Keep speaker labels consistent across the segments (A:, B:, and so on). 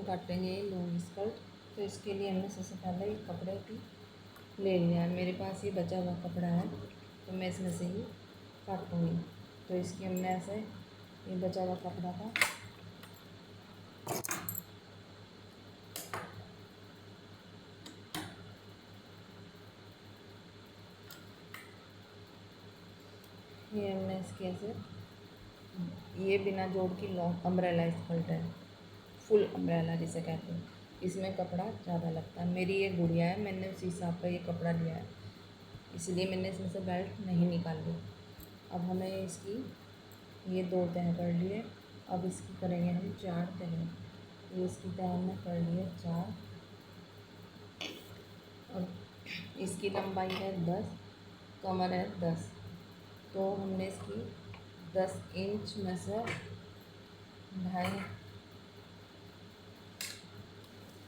A: काटेंगे long skirt. तो इसके लिए हमने सबसे पहले ये कपड़े की ले लिया है। मेरे पास ये बचा हुआ कपड़ा है तो मैं इसमें से ही काटूँगी। तो इसकी हमने ऐसे ये बचा हुआ कपड़ा था ये हमने इसके ऐसे ये बिना जोड़ की लॉन्ग अम्ब्रेला स्कर्ट है, फुल अम्ब्रेला जिसे कहते हैं। इसमें कपड़ा ज़्यादा लगता है। मेरी ये गुड़िया है, मैंने उसी हिसाब का ये कपड़ा लिया है, इसलिए मैंने इसमें से बेल्ट नहीं निकाली। अब हमें इसकी ये 2 तह कर लिए। अब इसकी करेंगे हम 4 तह। ये इसकी तह हमने कर लिए 4। और इसकी लंबाई है 10, कमर है 10। तो हमने इसकी 10 इंच में से 2.5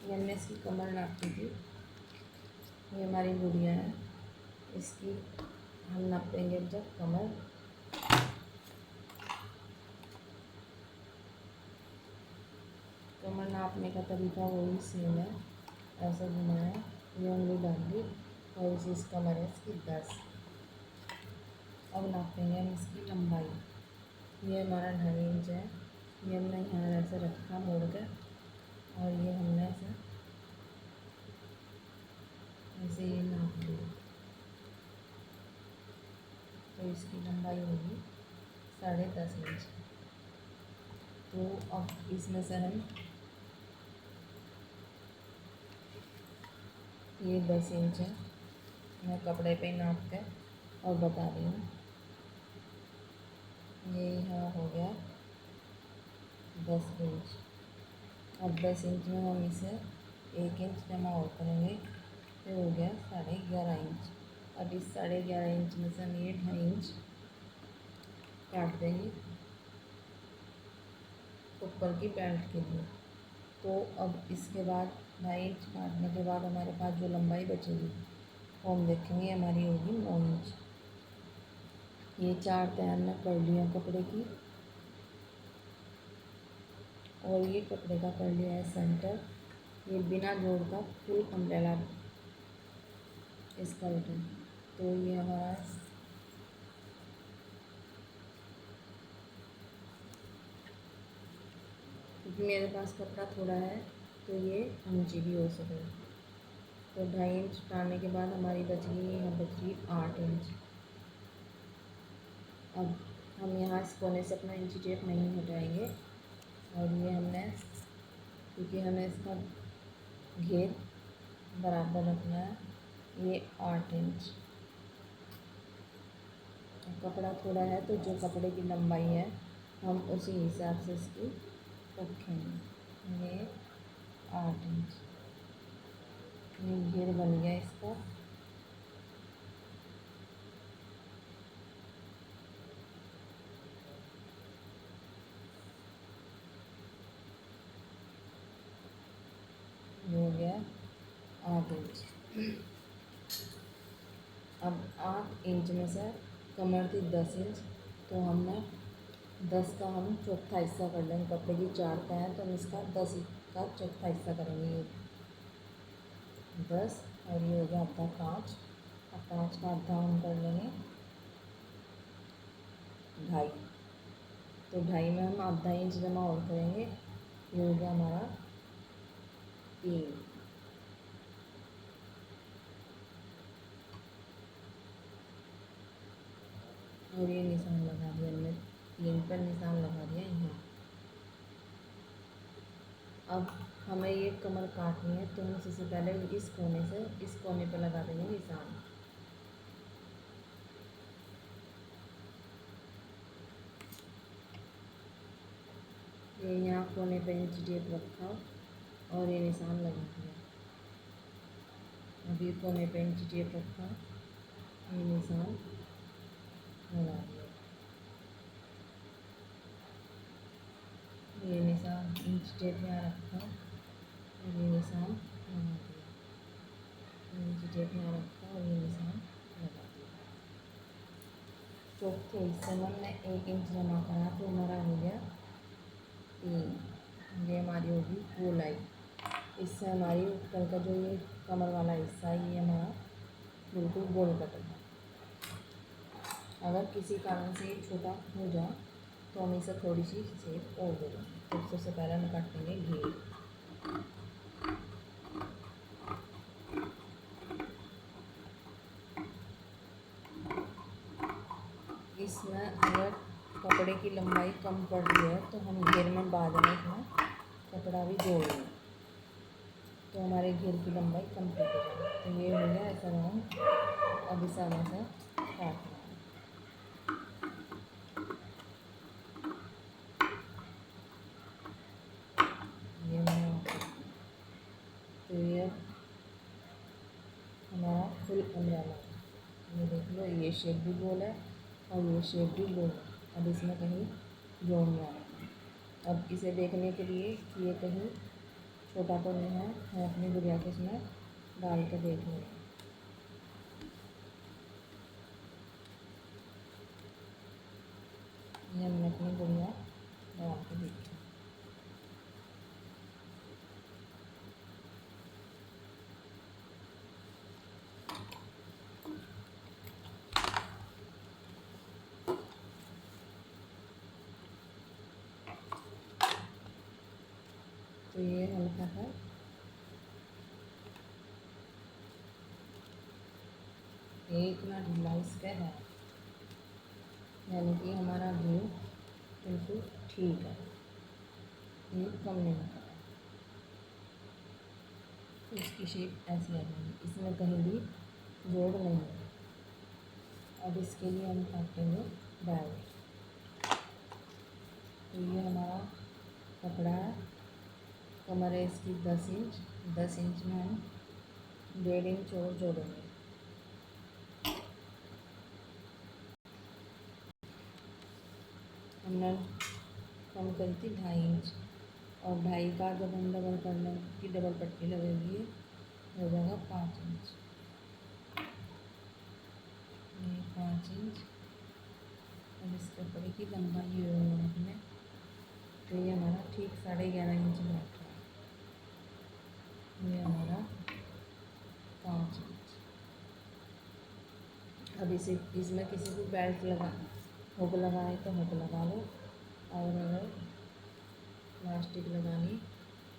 A: ये हमने इसकी कमर नापी थी। ये हमारी गुड़िया है, इसकी हम नापेंगे जब कमर। कमर नापने का तरीका वही सेम है, ऐसा घुमाया, ये उंगली डाल दी और इस कमर है इसकी 10। अब नापेंगे हम इसकी लंबाई। ये हमारा 2.5 इंच है। ये हमने यहाँ ऐसे रखा मोड़ कर और ये हमने ऐसे ये नाप लिया। तो इसकी लंबाई होगी 10.5 इंच। तो अब इसमें से हम ये 10 इंच है, मैं कपड़े पे नाप कर और बता रही हूँ। ये यहाँ हो गया 10 इंच। अब 10 इंच में हम इसे 1 इंच जमा और करेंगे, फिर हो गया 11.5 इंच। अब इस 11.5 इंच में से हम ये 2.5 इंच काट देंगे ऊपर की बेल्ट के लिए। तो अब इसके बाद 2.5 इंच काटने के बाद हमारे पास जो लंबाई बचेगी वो हम देखेंगे हमारी होगी 9 इंच। ये 4 तह हमने कर लिया कपड़े की और ये कपड़े का कर लिया है सेंटर। ये बिना जोड़ का फुल अम्ब्रेला स्कर्ट है। तो ये हमारा क्योंकि मेरे पास कपड़ा थोड़ा है तो ये ऊंची भी हो सके। तो 2.5 इंच डालने के बाद हमारी बच गई यहाँ बच गई 8 इंच। अब हम यहाँ इस कोने से अपना इंची टेप नहीं हटाएंगे और ये हमने क्योंकि हमें इसका घेर बराबर रखना है, ये 8 इंच। कपड़ा थोड़ा है तो जो कपड़े की लंबाई है हम उसी हिसाब से इसकी रखेंगे। ये 8 इंच ये घेर बन गया इसका। हो गया 8 इंच। अब 8 इंच में से कमर थी 10 इंच, तो हमने 10 का हम चौथा हिस्सा कर लेंगे। कपड़े की 4 तह है तो हम इसका 10 का चौथा हिस्सा करेंगे। ये 10 और ये हो गया आधा 5। अब 5 का आधा हम कर लेंगे 2.5। तो 2.5 में हम आधा इंच जमा और करेंगे, ये हो गया हमारा 3। और ये निशान लगा दिया हमने, 3 पर निशान लगा दिया यहाँ। अब हमें ये कमर काटनी है तो हम सबसे पहले इस कोने पे लगा देंगे निशान। ये यहाँ कोने पे इंची टेप रखा और ये निशान लगा दिया। अब ये कोने पे इंची टेप रखा, ये निशान लगा दिया। ये निशान इंच टेप यहाँ रखा और ये निशान लगा दिया। इंच टेप यहाँ रखा और ये निशान लगा दिया। चौथे हिस्से में हमने 1 इंच जमा करा तो हमारा हो गया 3। ये हमारी होगी गोलाई। इससे हमारी ऊपर का जो ये कमर वाला हिस्सा है ये हमारा बिल्कुल गोल कटेगा। अगर किसी कारण से ये छोटा हो जाए तो हम इसे थोड़ी सी शेप और दे देंगे। तो सबसे पहले हम काटेंगे घेर। इसमें अगर कपड़े की लंबाई कम पड़ रही है तो हम घेर में बाद में इसमें कपड़ा भी जोड़ लेंगे, तो हमारे घेर की लंबाई कम्प्लीट हो जाएगी। तो ये हो गया ऐसा राउंड। अब इसे हमें से काटना है। ये मैंने तो ये हमारा फुल अम्ब्रेला है। ये देख लो, ये शेप भी गोल है और ये शेप भी गोल है। अब इसमें कहीं जोड़ नहीं आना। अब इसे देखने के लिए कि ये कहीं छोटा तो नहीं है, मैं अपनी गुड़िया के इसमें डाल के देख लूँगी। ये हमने अपनी गुड़िया डाल के देखी। तो ये हल्का सा इतना ढीला इसका है, यानी कि हमारा घी बिल्कुल ठीक है, ये कम नहीं होता। इसकी शेप ऐसी आ जाएगी, इसमें कहीं भी जोड़ नहीं है। अब इसके लिए हम काटेंगे बेल्ट। तो ये हमारा कपड़ा है, कमर है इसकी 10 इंच। 10 इंच में हम 1.5 इंच और जोड़ेंगे। हमने कम करी थी 2.5 इंच, और 2.5 का जब हम डबल करने की डबल पट्टी लगेगी हो जाएगा 5 इंच। ये 5 इंच। और इस कपड़े की लंबाई ये होगी, तो ये हमारा ठीक 11.5 इंच बैठ रहा है। ये हमारा 5 इंच। अब इसे इसमें किसी को बेल्ट लगा हुक लगाए तो हुक लगा लो, और अगर लास्टिक लगानी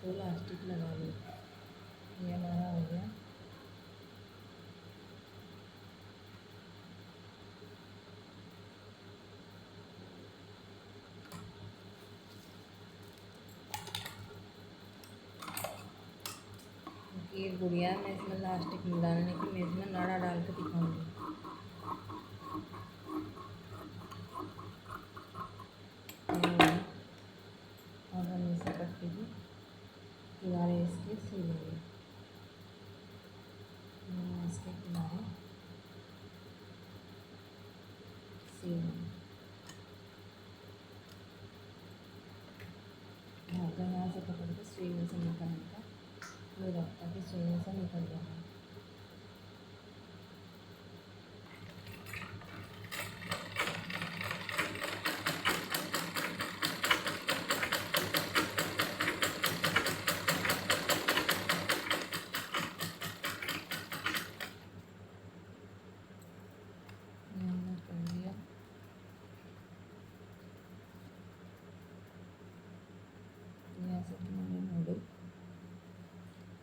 A: तो लास्टिक लगा लो। ये हमारा हो गया। ये गुड़िया मैं इसमें लास्टिक नहीं डालने की, मैं इसमें नाड़ा डाल के दिखाऊंगी। और हम इसे पट्टी की किनारे इसके सी लेंगे। इसके किनारे सी लेंगे। धागा यहाँ से पकड़ के सुई में से निकालने का ये रहता है कि सुई में से निकल जाए।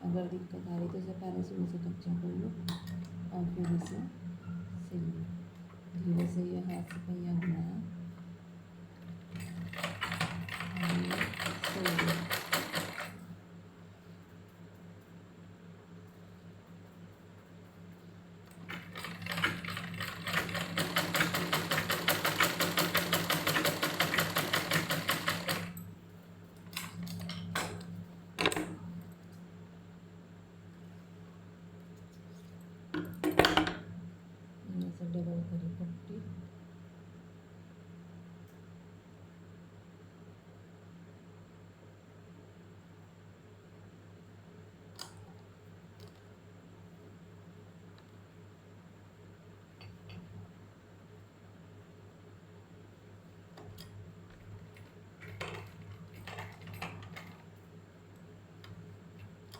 A: अगर दिक्कत आ रही तो इसे पहले से उसे कच्चा कर लो और फिर इसे सिल लो। धीरे से ये हाथ से पहिया घुमाया और ये सिल लो। डबल करी पट्टी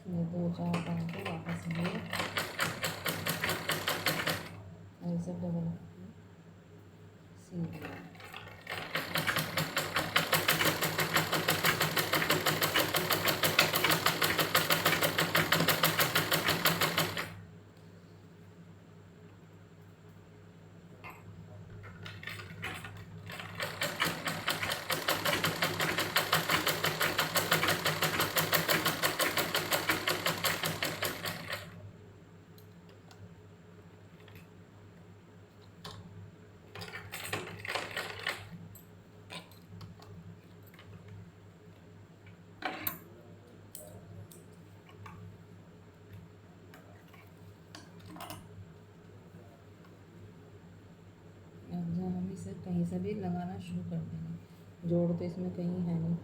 A: ये 2-4 डाल के वापस लिए और इसे डबल सील दिया। इसे कहीं से भी लगाना शुरू कर देंगे। जोड़ तो इसमें कहीं है नहीं,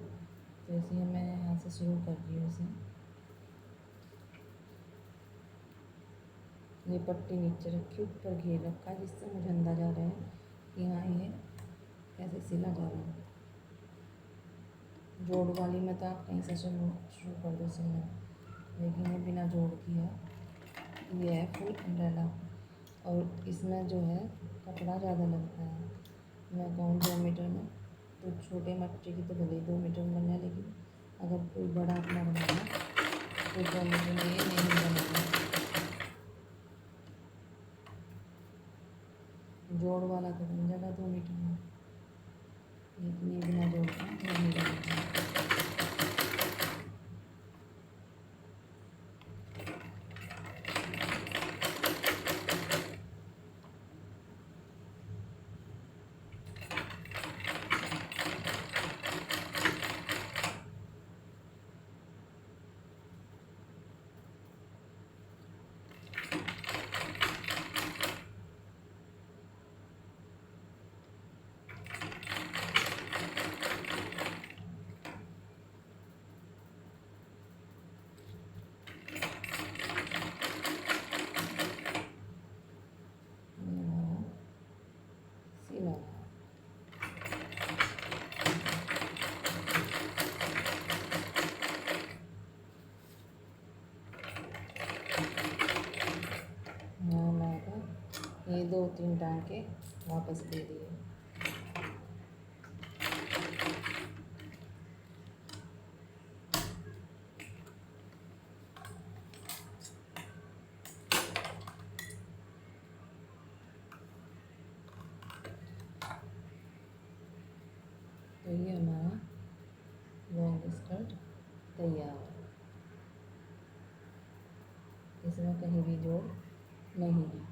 A: तो इसलिए मैं यहाँ से शुरू कर रही हूँ इसे। ये पट्टी नीचे रखी, ऊपर घेर रखा, जिससे मुझे अंदाजा रहे कि हाँ ये कैसे सिला जा रहा है। जोड़ वाली में तो आप कहीं से शुरू कर दो सिलना, लेकिन ये बिना जोड़ की है। ये है फुल अम्ब्रेला और इसमें जो है कपड़ा ज़्यादा लगता है। मैं कहूँ 2 मीटर में, तो छोटे मटके की तो भले ही 2 मीटर में बना है, लेकिन अगर कोई बड़ा अपना बनाना तो 2 मीटर में ये नहीं बनेगा। जोड़ वाला तो बन जाएगा 2 मीटर में, लेकिन ये बिना जोड़ का नहीं बनेगा। ये 2-3 टाँके वापस दे दिए। तो ये हमारा लॉन्ग स्कर्ट तैयार है। इसमें कहीं भी जोड़ नहीं है।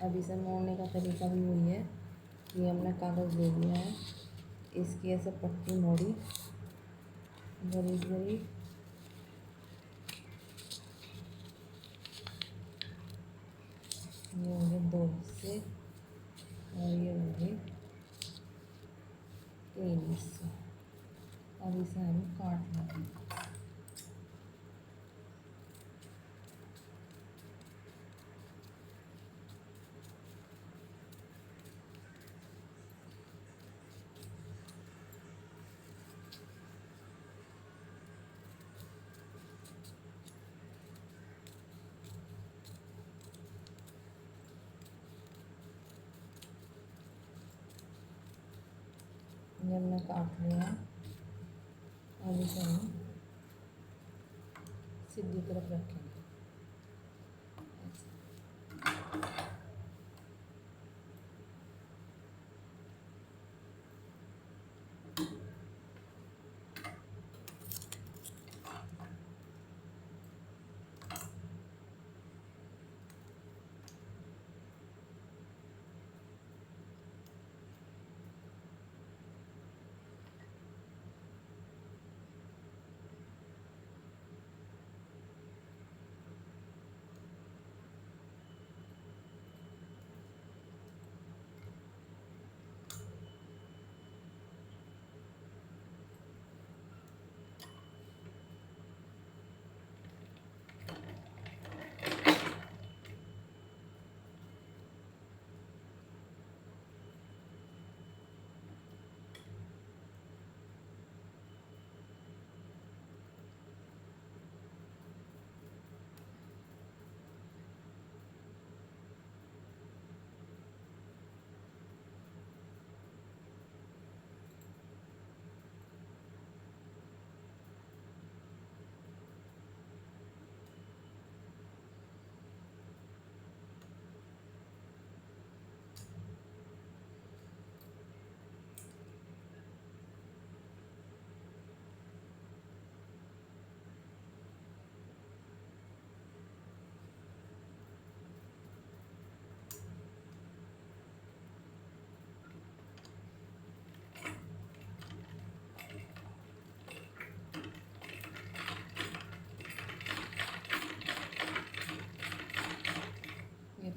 A: अब इसे मोड़ने का तरीका भी वही है कि हमने कागज़ ले लिया है, इसकी ऐसे पट्टी मोड़ी, गरीब गरीब, ये होंगे 2 हिस्से और ये होंगे 3 हिस्से। अब इसे हम काट लेंगे। ये हमने काट लिया। अब इसे हम सीधी तरफ रखेंगे।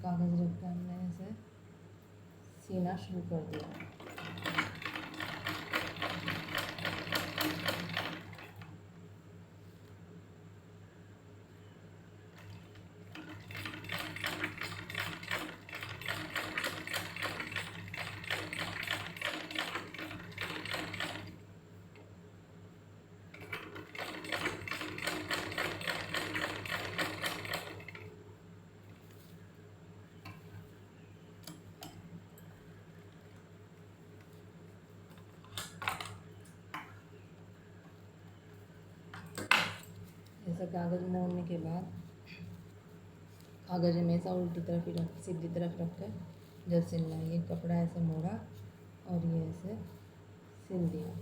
A: कागज़ रख के हमने इसे सीना शुरू कर दिया। ऐसा कागज़ मोड़ने के बाद कागज़ हमेशा उल्टी तरफ ही रख, सीधी तरफ रख कर जब सिलना है। ये कपड़ा ऐसे मोड़ा और ये ऐसे सिल दिया।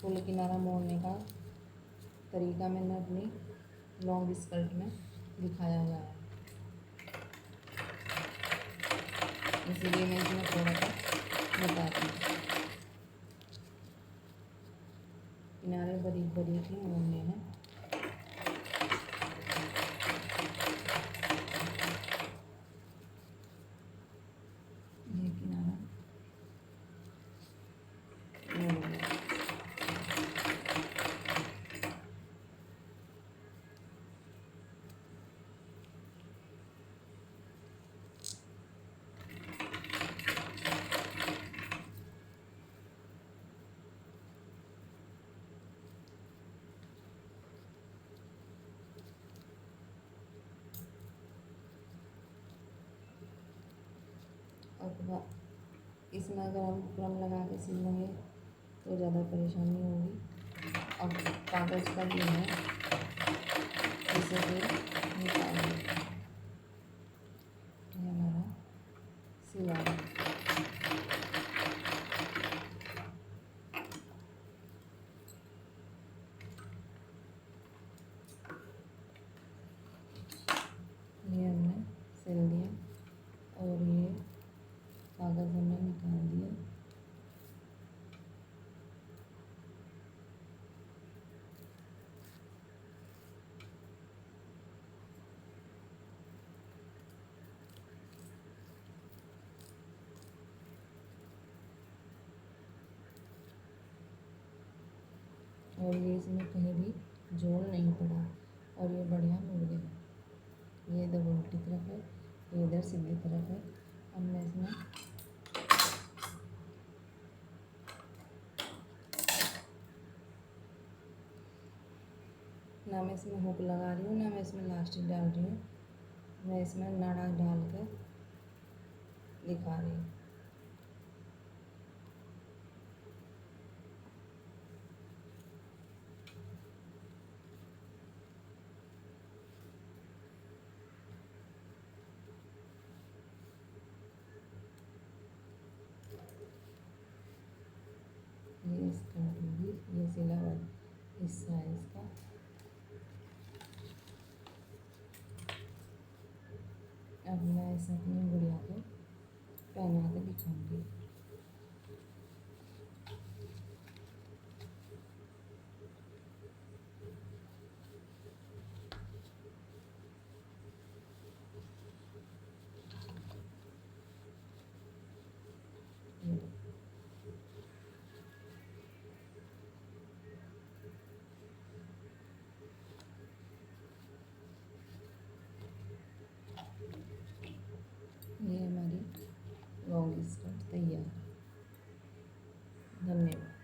A: फुल किनारा मोड़ने का तरीका मैंने अपनी लॉन्ग स्कर्ट में दिखाया हुआ है, इसीलिए मैं इसमें थोड़ा सा बताती हूँ। किनारे बारीक बारीक ही मोड़ने हैं। ये किनारा मोड़ लिया। और इसमें अगर हम बुकरम लगा के सिल लेंगे तो ज़्यादा परेशानी होगी। अब कागज़ का भी है, इसे फिर निकाल दें। ये हमारा सिला है। ये हमने सिल दिया और ये कागज़ हमने निकाल दिया। और ये इसमें कहीं भी जोड़ नहीं पड़ा और ये बढ़िया मुड़ गया। ये इधर उल्टी तरफ है, ये इधर सीधी तरफ है। अब मैं इसमें ना मैं इसमें हुक लगा रही हूँ, ना मैं इसमें लास्टिक डाल रही हूँ। मैं इसमें नाड़ा डाल कर दिखा रही हूँ। ये इसका होगी, ये सिला हुआ हिस्सा है इसका। अब मैं इसे अपनी गुड़िया को पहना के दिखाऊंगी। ये हमारी लॉन्ग स्कर्ट तैयार है। धन्यवाद।